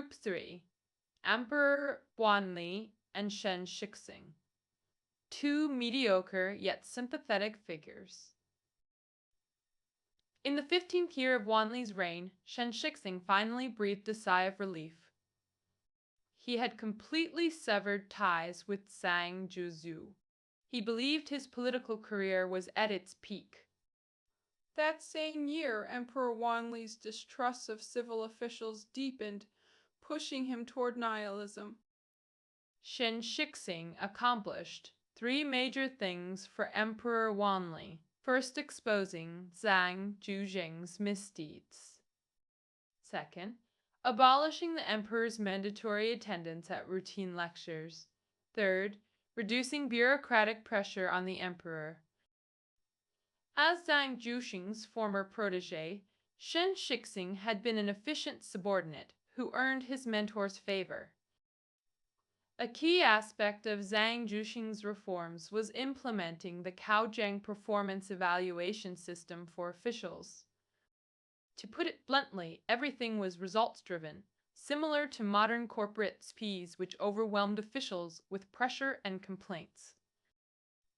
Group 3. Emperor Wanli and Shen Shixing. Two mediocre yet sympathetic figures. In the 15th year of Wanli's reign, Shen Shixing finally breathed a sigh of relief. He had completely severed ties with Zhang Juzhu. He believed his political career was at its peak. That same year, Emperor Wanli's distrust of civil officials deepened, pushing him toward nihilism. Shen Shixing accomplished three major things for Emperor Wanli. First, exposing Zhang Juzheng's misdeeds. Second, abolishing the emperor's mandatory attendance at routine lectures. Third, reducing bureaucratic pressure on the emperor. As Zhang Juzheng's former protege, Shen Shixing had been an efficient subordinate who earned his mentor's favor. A key aspect of Zhang Juzheng's reforms was implementing the Caojiang performance evaluation system for officials. To put it bluntly, everything was results-driven, similar to modern corporate SPs which overwhelmed officials with pressure and complaints.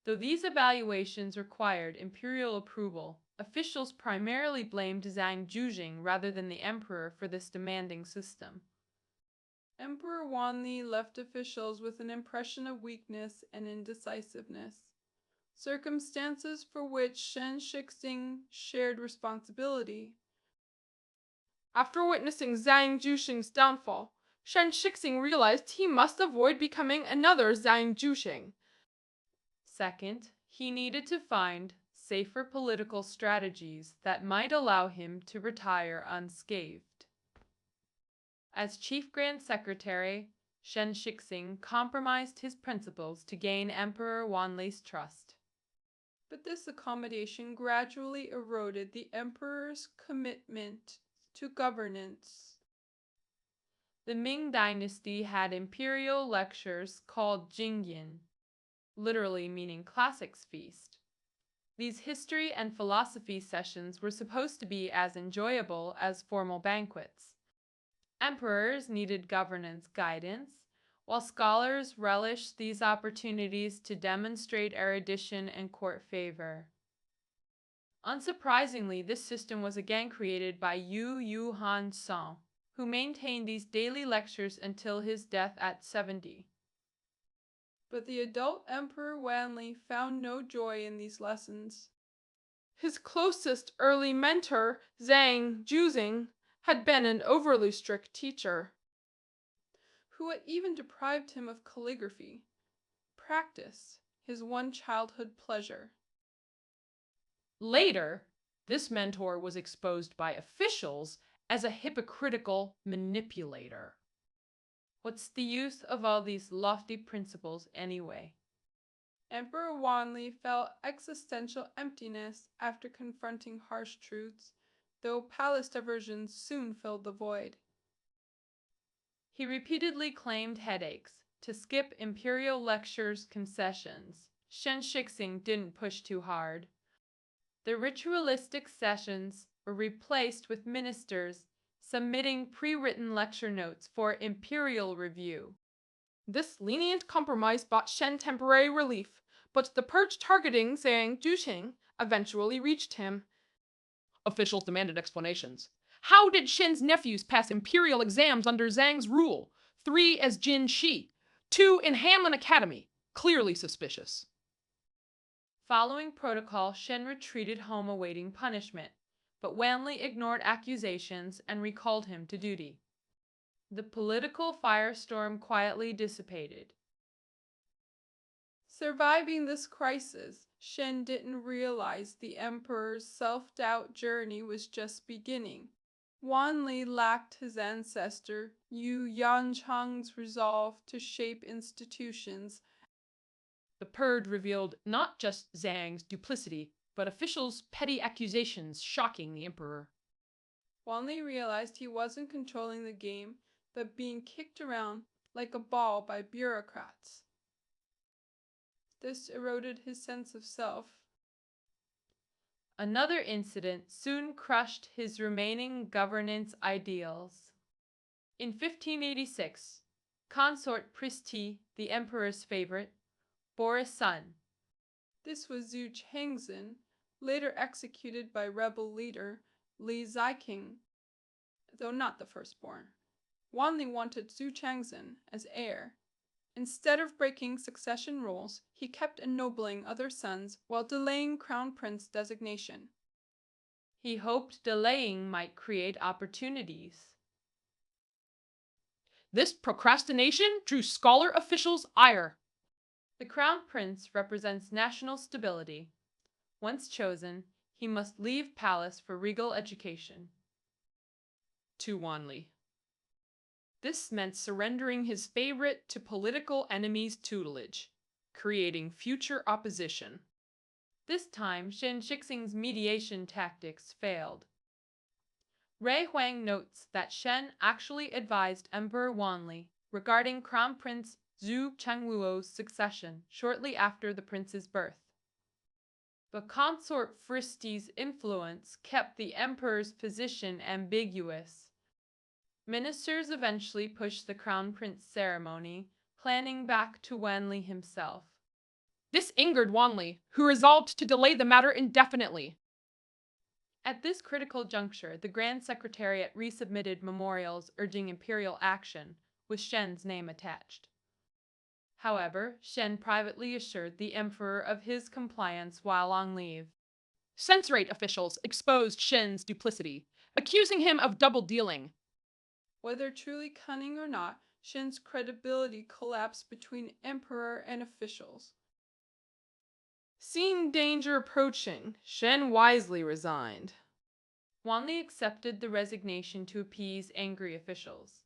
Though these evaluations required imperial approval, officials primarily blamed Zhang Juzheng rather than the emperor for this demanding system. Emperor Wanli left officials with an impression of weakness and indecisiveness, circumstances for which Shen Shixing shared responsibility. After witnessing Zhang Juzheng's downfall, Shen Shixing realized he must avoid becoming another Zhang Juzheng. Second, he needed to find safer political strategies that might allow him to retire unscathed. As Chief Grand Secretary, Shen Shixing compromised his principles to gain Emperor Wanli's trust. But this accommodation gradually eroded the emperor's commitment to governance. The Ming Dynasty had imperial lectures called Jingyan, literally meaning classics feast. These history and philosophy sessions were supposed to be as enjoyable as formal banquets. Emperors needed governance guidance, while scholars relished these opportunities to demonstrate erudition and court favor. Unsurprisingly, this system was again created by Yu Han Song, who maintained these daily lectures until his death at 70. But the adult Emperor Wanli found no joy in these lessons. His closest early mentor, Zhang Juzheng, had been an overly strict teacher, who had even deprived him of calligraphy, practice, his one childhood pleasure. Later, this mentor was exposed by officials as a hypocritical manipulator. What's the use of all these lofty principles anyway? Emperor Wanli felt existential emptiness after confronting harsh truths, though palace diversions soon filled the void. He repeatedly claimed headaches to skip imperial lectures concessions. Shen Shixing didn't push too hard. The ritualistic sessions were replaced with ministers submitting pre-written lecture notes for imperial review. This lenient compromise brought Shen temporary relief, but the purge targeting Zhang Juzheng eventually reached him. Officials demanded explanations. How did Shen's nephews pass imperial exams under Zhang's rule? 3 as Jin Shi, 2 in Hanlin Academy. Clearly suspicious. Following protocol, Shen retreated home awaiting punishment, but Wanli ignored accusations and recalled him to duty. The political firestorm quietly dissipated. Surviving this crisis, Shen didn't realize the emperor's self-doubt journey was just beginning. Wanli lacked his ancestor Yu Yanchang's resolve to shape institutions. The purge revealed not just Zhang's duplicity, but officials' petty accusations shocking the emperor. Wanli realized he wasn't controlling the game, but being kicked around like a ball by bureaucrats. This eroded his sense of self. Another incident soon crushed his remaining governance ideals. In 1586, consort Pristi, the emperor's favorite, bore a son. This was Zhu Changzhen, later executed by rebel leader Li Ziqing, though not the firstborn. Wanli wanted Zhu Changzhen as heir. Instead of breaking succession rules, he kept ennobling other sons while delaying crown prince designation. He hoped delaying might create opportunities. This procrastination drew scholar officials' ire. The crown prince represents national stability. Once chosen, he must leave palace for regal education. To Wanli. This meant surrendering his favorite to political enemies' tutelage, creating future opposition. This time, Shixing's mediation tactics failed. Ray Huang notes that Shen actually advised Emperor Wanli regarding Crown Prince Zhu Changluo's succession shortly after the prince's birth. But consort Fristi's influence kept the emperor's position ambiguous. Ministers eventually pushed the crown prince ceremony, planning back to Wanli himself. This angered Wanli, who resolved to delay the matter indefinitely. At this critical juncture, the Grand Secretariat resubmitted memorials urging imperial action, with Shen's name attached. However, Shen privately assured the emperor of his compliance while on leave. Censorate officials exposed Shen's duplicity, accusing him of double-dealing. Whether truly cunning or not, Shen's credibility collapsed between emperor and officials. Seeing danger approaching, Shen wisely resigned. Wanli accepted the resignation to appease angry officials.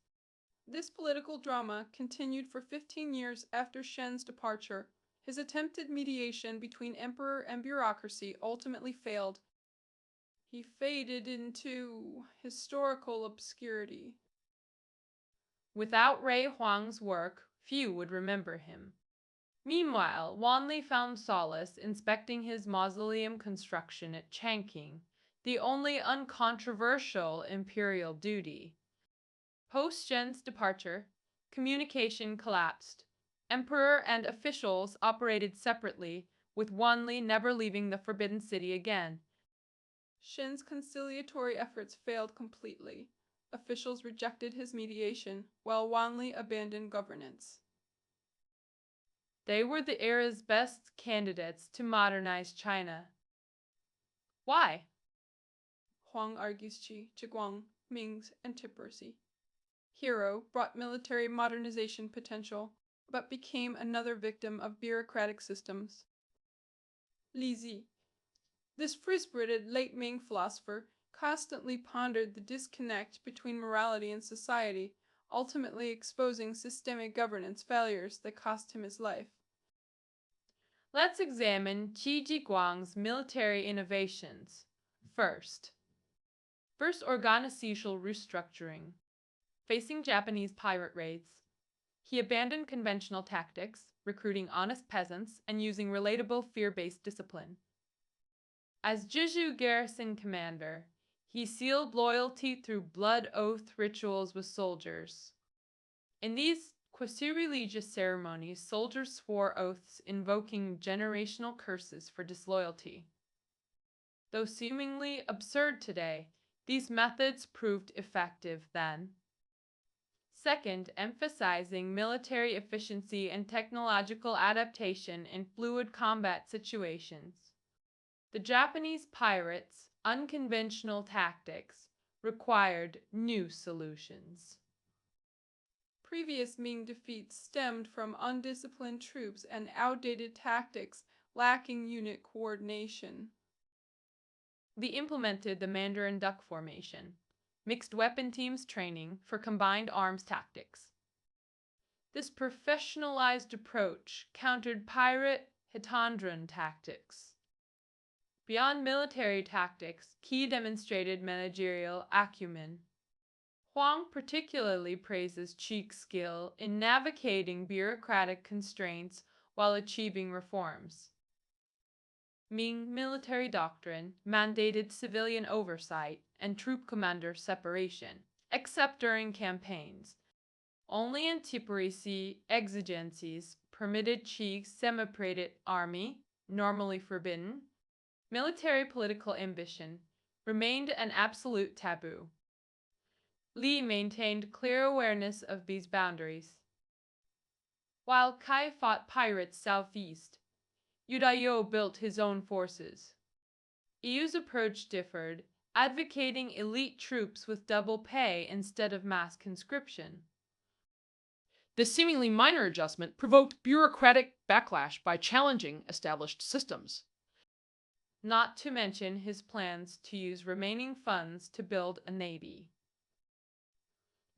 This political drama continued for 15 years after Shen's departure. His attempted mediation between emperor and bureaucracy ultimately failed. He faded into historical obscurity. Without Ray Huang's work, few would remember him. Meanwhile, Wanli found solace inspecting his mausoleum construction at Changqing, the only uncontroversial imperial duty. Post-Shen's departure, communication collapsed. Emperor and officials operated separately, with Wanli never leaving the Forbidden City again. Shen's conciliatory efforts failed completely. Officials rejected his mediation, while Wanli abandoned governance. They were the era's best candidates to modernize China. Why? Huang argues Qi Jiguang, Ming's antipathy. Hero brought military modernization potential, but became another victim of bureaucratic systems. Li Zi. This free-spirited late Ming philosopher constantly pondered the disconnect between morality and society, ultimately exposing systemic governance failures that cost him his life. Let's examine Qi Jiguang's military innovations. First, organizational restructuring. Facing Japanese pirate raids, he abandoned conventional tactics, recruiting honest peasants and using relatable fear-based discipline. As Jeju garrison commander, he sealed loyalty through blood oath rituals with soldiers. In these quasi-religious ceremonies, soldiers swore oaths invoking generational curses for disloyalty. Though seemingly absurd today, these methods proved effective then. Second, emphasizing military efficiency and technological adaptation in fluid combat situations. The Japanese pirates' unconventional tactics required new solutions. Previous Ming defeats stemmed from undisciplined troops and outdated tactics lacking unit coordination. They implemented the Mandarin duck formation, mixed weapon teams training for combined arms tactics. This professionalized approach countered pirate heterodyne tactics. Beyond military tactics, Qi demonstrated managerial acumen. Huang particularly praises Qi's skill in navigating bureaucratic constraints while achieving reforms. Ming military doctrine mandated civilian oversight and troop commander separation. except during campaigns. Only antipyrrhy exigencies permitted Qi's semi-paraded army, normally forbidden. Military political ambition remained an absolute taboo. Li maintained clear awareness of these boundaries. While Kai fought pirates southeast, Udayo built his own forces. Yu's approach differed, advocating elite troops with double pay instead of mass conscription. This seemingly minor adjustment provoked bureaucratic backlash by challenging established systems. Not to mention his plans to use remaining funds to build a navy.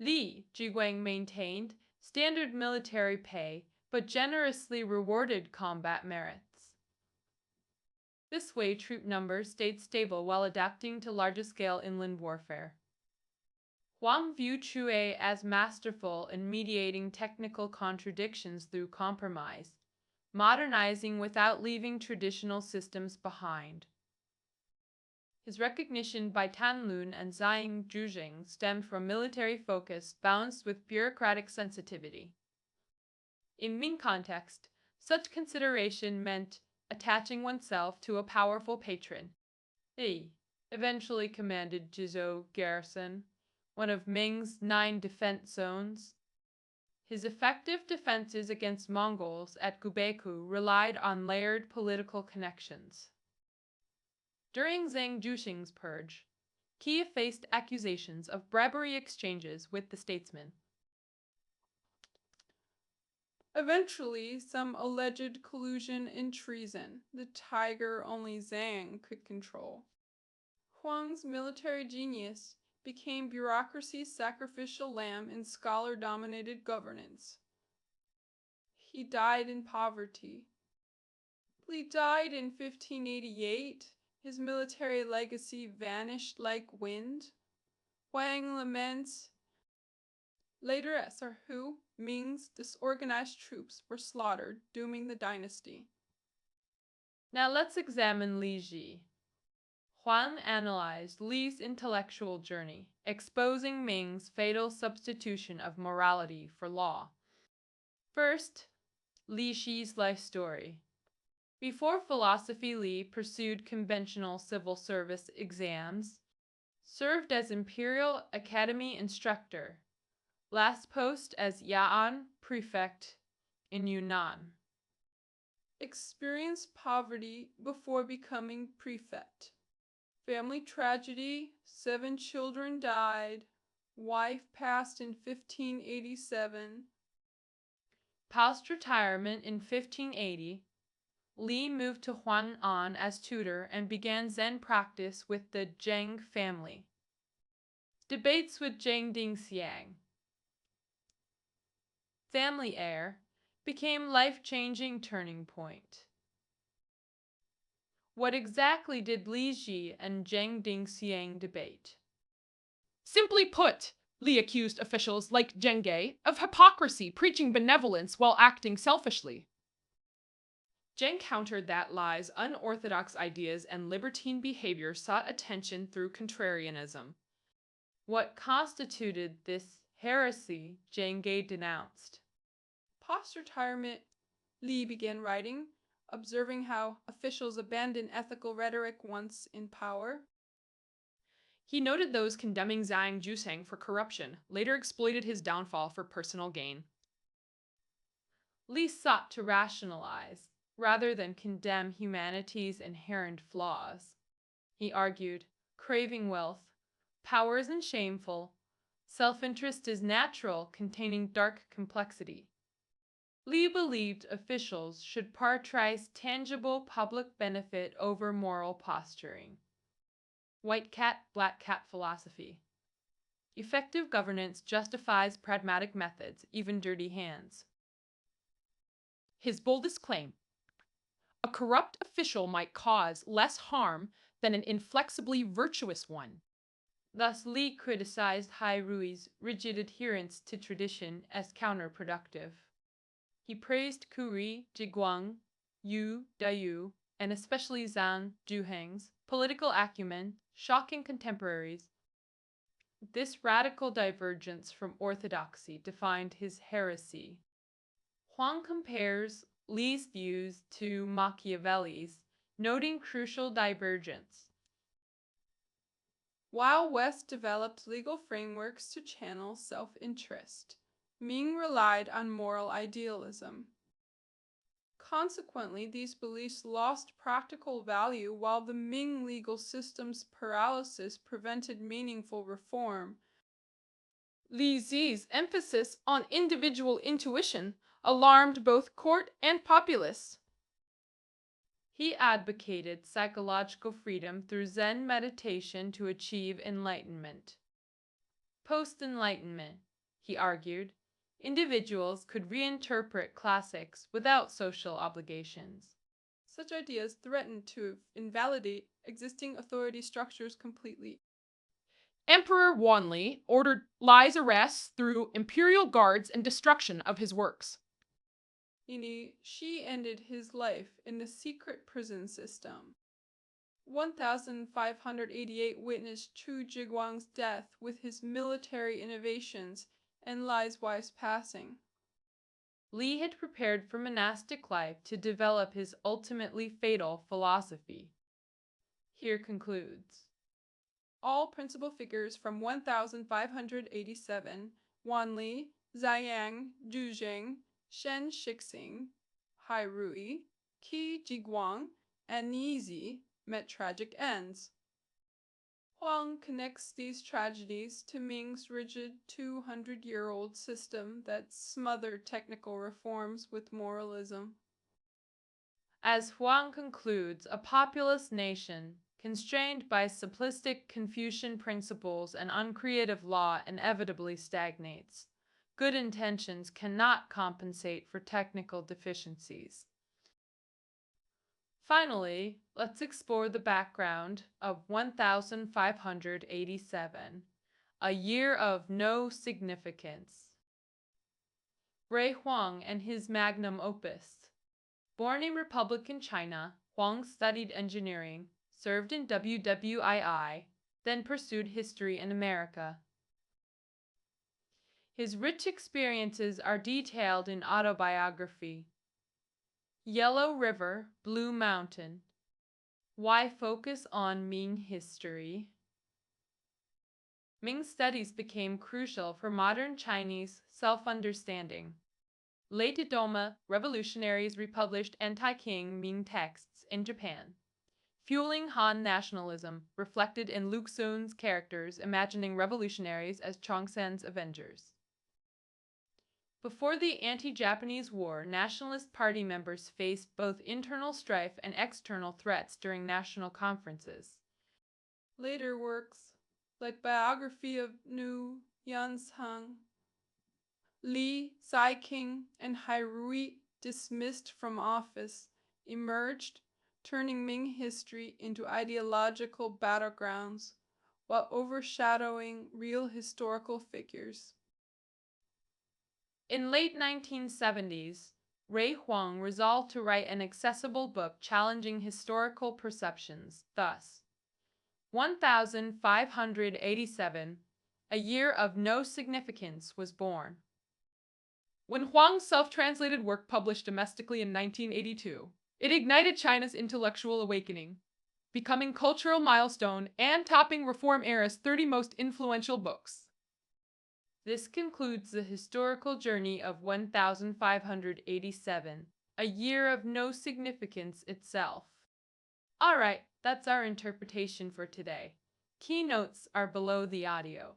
Qi Jiguang maintained standard military pay but generously rewarded combat merits. This way, troop numbers stayed stable while adapting to larger-scale inland warfare. Huang viewed Chue as masterful in mediating technical contradictions through compromise, modernizing without leaving traditional systems behind. His recognition by Tanlun and Zhang Zhuzheng stemmed from military focus balanced with bureaucratic sensitivity. In Ming context, such consideration meant attaching oneself to a powerful patron. He eventually commanded Jizhou garrison, one of Ming's 9 defense zones. His effective defenses against Mongols at Gubeku relied on layered political connections. During Zhang Zhuxing's purge, Qi faced accusations of bribery exchanges with the statesman. Eventually, some alleged collusion and treason, the tiger only Zhang could control. Huang's military genius became bureaucracy's sacrificial lamb in scholar-dominated governance. He died in poverty. Li died in 1588. His military legacy vanished like wind. Huang laments. Later at Sarhu, Ming's disorganized troops were slaughtered, dooming the dynasty. Now let's examine Li Ji. Huang analyzed Li's intellectual journey, exposing Ming's fatal substitution of morality for law. First, Li Shi's life story. Before philosophy, Li pursued conventional civil service exams, served as Imperial Academy instructor, last post as Ya'an prefect in Yunnan. Experienced poverty before becoming prefect. Family tragedy, 7 children died, wife passed in 1587. Post-retirement in 1580, Li moved to Huang'an as tutor and began Zen practice with the Zheng family. Debates with Zheng Dingxiang. Family heir became life-changing turning point. What exactly did Li Ji and Zheng Dingxiang debate? Simply put, Li accused officials like Zheng Ge of hypocrisy, preaching benevolence while acting selfishly. Zheng countered that Li's unorthodox ideas and libertine behavior sought attention through contrarianism. What constituted this heresy Zheng Ge denounced? Post-retirement, Li began writing, observing how officials abandon ethical rhetoric once in power. He noted those condemning Zhang Zhuxing for corruption, later exploited his downfall for personal gain. Li sought to rationalize, rather than condemn humanity's inherent flaws. He argued, craving wealth, power isn't shameful, self-interest is natural, containing dark complexity. Li believed officials should prioritize tangible public benefit over moral posturing. White cat, black cat philosophy. Effective governance justifies pragmatic methods, even dirty hands. His boldest claim: a corrupt official might cause less harm than an inflexibly virtuous one. Thus, Li criticized Hai Rui's rigid adherence to tradition as counterproductive. He praised Qi Jiguang, Yu Dayu, and especially Zhang Zhuheng's political acumen, shocking contemporaries. This radical divergence from orthodoxy defined his heresy. Huang compares Li's views to Machiavelli's, noting crucial divergence. While West developed legal frameworks to channel self-interest, Ming relied on moral idealism. Consequently, these beliefs lost practical value while the Ming legal system's paralysis prevented meaningful reform. Li Zi's emphasis on individual intuition alarmed both court and populace. He advocated psychological freedom through Zen meditation to achieve enlightenment. Post-enlightenment, he argued, individuals could reinterpret classics without social obligations. Such ideas threatened to invalidate existing authority structures completely. Emperor Wanli ordered Li's arrests through imperial guards and destruction of his works. Xi ended his life in a secret prison system. 1588 witnessed Qi Jiguang's death with his military innovations and Li's wife's passing. Li had prepared for monastic life to develop his ultimately fatal philosophy. Here concludes. All principal figures from 1587, Wanli, Ziyang, Zhuzheng, Shen Shixing, Hai Rui, Qi Jiguang, and Nizi met tragic ends. Huang connects these tragedies to Ming's rigid 200-year-old system that smothered technical reforms with moralism. As Huang concludes, a populous nation, constrained by simplistic Confucian principles and uncreative law, inevitably stagnates. Good intentions cannot compensate for technical deficiencies. Finally, let's explore the background of 1587, a year of no significance. Ray Huang and his magnum opus. Born in Republican China, Huang studied engineering, served in WWII, then pursued history in America. His rich experiences are detailed in autobiography. Yellow River, Blue Mountain. Why focus on Ming history? Ming studies became crucial for modern Chinese self-understanding. Late Doma revolutionaries republished anti-King Ming texts in Japan, fueling Han nationalism reflected in Lu Xun's characters imagining revolutionaries as Chongsan's avengers. Before the anti-Japanese war, Nationalist Party members faced both internal strife and external threats during national conferences. Later works, like Biography of Nu Yanshang, Li Ziqing, and Hai Rui, dismissed from office, emerged, turning Ming history into ideological battlegrounds while overshadowing real historical figures. In late 1970s, Ray Huang resolved to write an accessible book challenging historical perceptions. Thus, 1587, a year of no significance, was born. When Huang's self-translated work published domestically in 1982, it ignited China's intellectual awakening, becoming cultural milestone and topping Reform era's 30 most influential books. This concludes the historical journey of 1587, a year of no significance itself. Alright, that's our interpretation for today. Keynotes are below the audio.